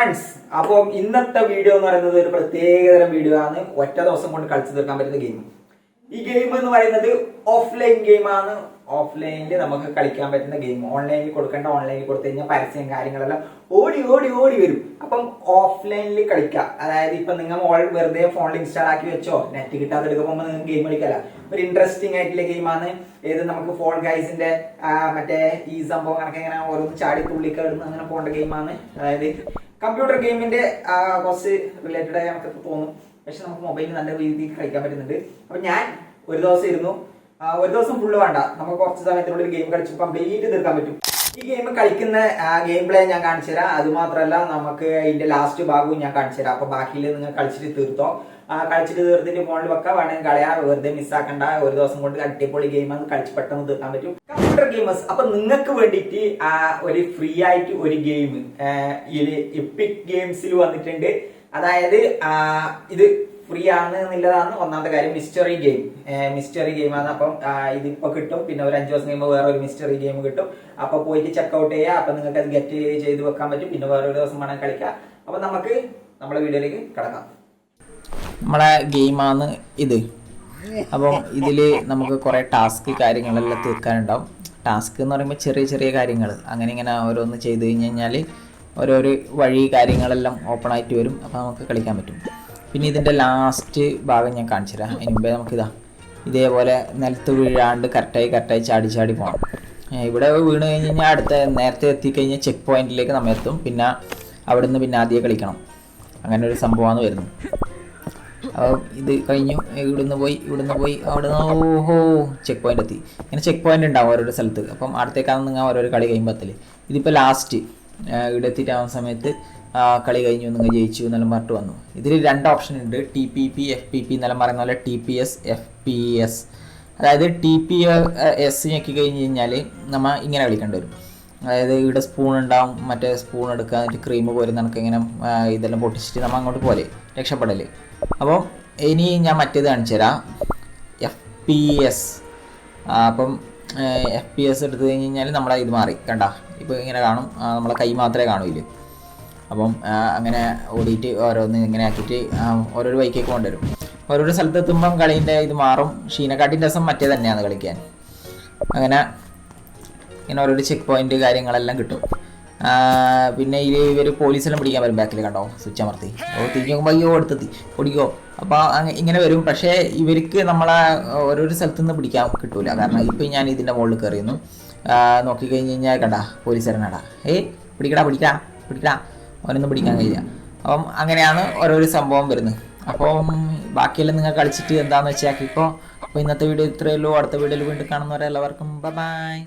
Friends, അപ്പം ഇന്നത്തെ video എന്ന് പറയുന്നത് ഒരു പ്രത്യേകതരം വീഡിയോ ആണ്. ഒറ്റ ദിവസം കൊണ്ട് കളിച്ചു തീർക്കാൻ പറ്റുന്ന ഗെയിം. ഈ ഗെയിം എന്ന് പറയുന്നത് ഓഫ്ലൈൻ ഗെയിമാണ്. ഓഫ്ലൈനിൽ നമുക്ക് കളിക്കാൻ പറ്റുന്ന ഗെയിം. ഓൺലൈനിൽ കൊടുക്കേണ്ട ഓൺലൈനിൽ കൊടുത്തു കഴിഞ്ഞാൽ പരസ്യം കാര്യങ്ങളെല്ലാം ഓടി ഓടി ഓടി വരും. അപ്പം ഓഫ്ലൈനിൽ കളിക്കാം. അതായത് ഇപ്പൊ നിങ്ങൾ വെറുതെ ഫോണിൽ ഇൻസ്റ്റാൾ ആക്കി വെച്ചോ, നെറ്റ് കിട്ടാതെ എടുക്കുമ്പോൾ നിങ്ങൾക്ക് ഗെയിം കളിക്കല്ല. ഒരു ഇൻട്രസ്റ്റിംഗ് ആയിട്ടുള്ള ഗെയിമാണ്. ഏത് നമുക്ക് ഫോൾ ഗൈസിന്റെ മറ്റേ ഈ സംഭവം കണക്കെ ഇങ്ങനെ ഓരോന്ന് ചാടി തുള്ളിക്കിടന്ന് അങ്ങനെ പോകേണ്ട ഗെയിമാണ്. അതായത് കമ്പ്യൂട്ടർ ഗെയിമിന്റെ കുറച്ച് റിലേറ്റഡ് ആയി നമുക്ക് തോന്നും. പക്ഷെ നമുക്ക് മൊബൈലിൽ നല്ല രീതിയിൽ കളിക്കാൻ പറ്റുന്നുണ്ട്. അപ്പൊ ഞാൻ ഒരു ദിവസം ഇരുന്നു. ഒരു ദിവസം ഫുള്ള് വേണ്ട, നമുക്ക് കുറച്ച് സമയത്തിനുള്ളിൽ ഗെയിം കളിച്ച് കംപ്ലീറ്റ് തീർക്കാൻ പറ്റും. ഈ ഗെയിം കളിക്കുന്ന ഗെയിം പ്ലേ ഞാൻ കാണിച്ചു തരാം. അത് മാത്രമല്ല നമുക്ക് അതിന്റെ ലാസ്റ്റ് ഭാഗവും ഞാൻ കാണിച്ചു തരാം. അപ്പൊ ബാക്കിയിൽ നിങ്ങൾ കളിച്ചിട്ട് തീർത്തോ. കളിച്ചിട്ട് തീർത്തിട്ട് ഫോണിൽ വെക്കാം, വേണമെങ്കിൽ കളയാ, വെറുതെ മിസ്സാക്കണ്ട. ഒരു ദിവസം കൊണ്ട് അടിപൊളി ഗെയിമാണ്, കളിച്ച് പെട്ടെന്ന് തീർക്കാൻ പറ്റും. കമ്പ്യൂട്ടർ ഗെയിമേഴ്സ്, അപ്പൊ നിങ്ങൾക്ക് വേണ്ടിയിട്ട് ഒരു ഫ്രീ ആയിട്ട് ഒരു ഗെയിം എപ്പിക് ഗെയിംസിൽ വന്നിട്ടുണ്ട്. അതായത് ഇത് ഫ്രീ ആണ് എന്നുള്ളതാണ് ഒന്നാമത്തെ കാര്യം. മിസ്റ്ററി ഗെയിമാണ്. അപ്പം ഇതിപ്പോ കിട്ടും. പിന്നെ ഒരു 5 ദിവസം കഴിയുമ്പോൾ വേറെ ഒരു മിസ്റ്ററി ഗെയിം കിട്ടും. അപ്പൊ പോയിട്ട് ചെക്കൗട്ട് ചെയ്യുക. അപ്പൊ നിങ്ങൾക്ക് അത് ഗെറ്റ് ചെയ്ത് വെക്കാൻ പറ്റും. പിന്നെ വേറൊരു ദിവസം വേണം കളിക്കാം. അപ്പൊ നമുക്ക് നമ്മളെ വീഡിയോയിലേക്ക് കിടക്കാം. നമ്മളെ ഗെയിമാണ് ഇത്. അപ്പം ഇതിൽ നമുക്ക് കുറേ ടാസ്ക് കാര്യങ്ങളെല്ലാം തീർക്കാനുണ്ടാവും. ടാസ്ക് എന്ന് പറയുമ്പോൾ ചെറിയ ചെറിയ കാര്യങ്ങൾ അങ്ങനെ ഇങ്ങനെ ഓരോന്ന് ചെയ്ത് കഴിഞ്ഞാൽ ഓരോരോ വഴി കാര്യങ്ങളെല്ലാം ഓപ്പൺ ആയിട്ട് വരും. അപ്പോൾ നമുക്ക് കളിക്കാൻ പറ്റും. പിന്നെ ഇതിൻ്റെ ലാസ്റ്റ് ഭാഗം ഞാൻ കാണിച്ചു തരാം. അതിന് മുമ്പേ നമുക്കിതാ ഇതേപോലെ നിലത്ത് വീഴാണ്ട് കറക്റ്റായി ചാടി പോകണം. ഇവിടെ വീണ് കഴിഞ്ഞ് കഴിഞ്ഞാൽ നേരത്തെ എത്തിക്കഴിഞ്ഞാൽ ചെക്ക് പോയിന്റിലേക്ക് നമ്മൾ എത്തും. പിന്നെ അവിടെ നിന്ന് പിന്നെ ആദ്യം കളിക്കണം. അങ്ങനെ ഒരു സംഭവമാണ് വരുന്നത്. അപ്പോൾ ഇത് കഴിഞ്ഞു. ഇവിടുന്ന് പോയി അവിടെ നിന്ന് ഓഹോ ചെക്ക് പോയിന്റ് എത്തി. ഇങ്ങനെ ചെക്ക് പോയിന്റ് ഉണ്ടാവും ഓരോരോ സ്ഥലത്ത്. അപ്പം അടുത്തേക്കാണ് നിങ്ങൾ ഓരോരോ കളി കഴിയുമ്പോൾ ഇതിപ്പോൾ ലാസ്റ്റ് ഇവിടെ എത്തിയിട്ടാവുന്ന സമയത്ത് കളി കഴിഞ്ഞു, നിങ്ങൾ ജയിച്ചു എന്നെല്ലാം പറഞ്ഞിട്ട് വന്നു. ഇതിൽ 2 ഓപ്ഷൻ ഉണ്ട്. TPP FPP എന്നെല്ലാം പറയുന്ന പോലെ TPS FPS. അതായത് TPS ഞെക്കി കഴിഞ്ഞ് കഴിഞ്ഞാൽ നമ്മൾ ഇങ്ങനെ കളിക്കേണ്ടി വരും. അതായത് ഇവിടെ സ്പൂൺ ഉണ്ടാവും, മറ്റേ സ്പൂൺ എടുക്കുക, എന്നിട്ട് ക്രീം പോരും, നമുക്ക് ഇങ്ങനെ ഇതെല്ലാം പൊട്ടിച്ചിട്ട് നമ്മൾ അങ്ങോട്ട് പോലെ രക്ഷപ്പെടല്. അപ്പോൾ ഇനി ഞാൻ മറ്റേത് കാണിച്ചു തരാം, FPS. അപ്പം FPS എടുത്തു കഴിഞ്ഞ് കഴിഞ്ഞാൽ നമ്മളെ ഇത് മാറി കണ്ട. ഇപ്പോൾ ഇങ്ങനെ കാണും, നമ്മളെ കൈ മാത്രമേ കാണൂല. അപ്പം അങ്ങനെ ഓടിയിട്ട് ഓരോന്ന് ഇങ്ങനെ ആക്കിയിട്ട് ഓരോരോ ബൈക്കേക്ക് കൊണ്ടുവരും. ഓരോരോ സ്ഥലത്ത് എത്തുമ്പം കളീൻ്റെ ഇത് മാറും. ഷീനക്കാട്ടിൻ്റെ രസം മറ്റേ തന്നെയാണ് കളിക്കാൻ. അങ്ങനെ ഇങ്ങനെ ഓരോരോ ചെക്ക് പോയിന്റ് കാര്യങ്ങളെല്ലാം കിട്ടും. പിന്നെ ഇവർ പോലീസെല്ലാം പിടിക്കാൻ വരും. ബാക്കിൽ കണ്ടോ സ്വിച്ച് അമർത്തി തിരിഞ്ഞ് നോക്കുമ്പോൾ അയ്യോ എടുത്തെത്തി ഓടിക്കോ. അപ്പോൾ ഇങ്ങനെ വരും. പക്ഷേ ഇവർക്ക് നമ്മളെ ഓരോരോ സ്ഥലത്തു നിന്ന് പിടിക്കാൻ കിട്ടൂല. കാരണം ഇപ്പം ഞാൻ ഇതിൻ്റെ മുകളിൽ കയറിയിരുന്നു. നോക്കിക്കഴിഞ്ഞ് കഴിഞ്ഞാൽ കണ്ട പോലീസുകാരനാടാ, പിടിക്കടാ അവനൊന്നും പിടിക്കാൻ കഴിയില്ല. അപ്പം അങ്ങനെയാണ് ഓരോരോ സംഭവം വരുന്നത്. അപ്പം ബാക്കിയെല്ലാം നിങ്ങൾ കളിച്ചിട്ട് എന്താണെന്ന് വെച്ചാൽ ആക്കിക്കോ. അപ്പോൾ ഇന്നത്തെ വീഡിയോ ഇത്രയേ ഉള്ളൂ. അടുത്ത വീഡിയോയിൽ വീണ്ടും കാണുന്നവരെല്ലാവർക്കും ബൈ.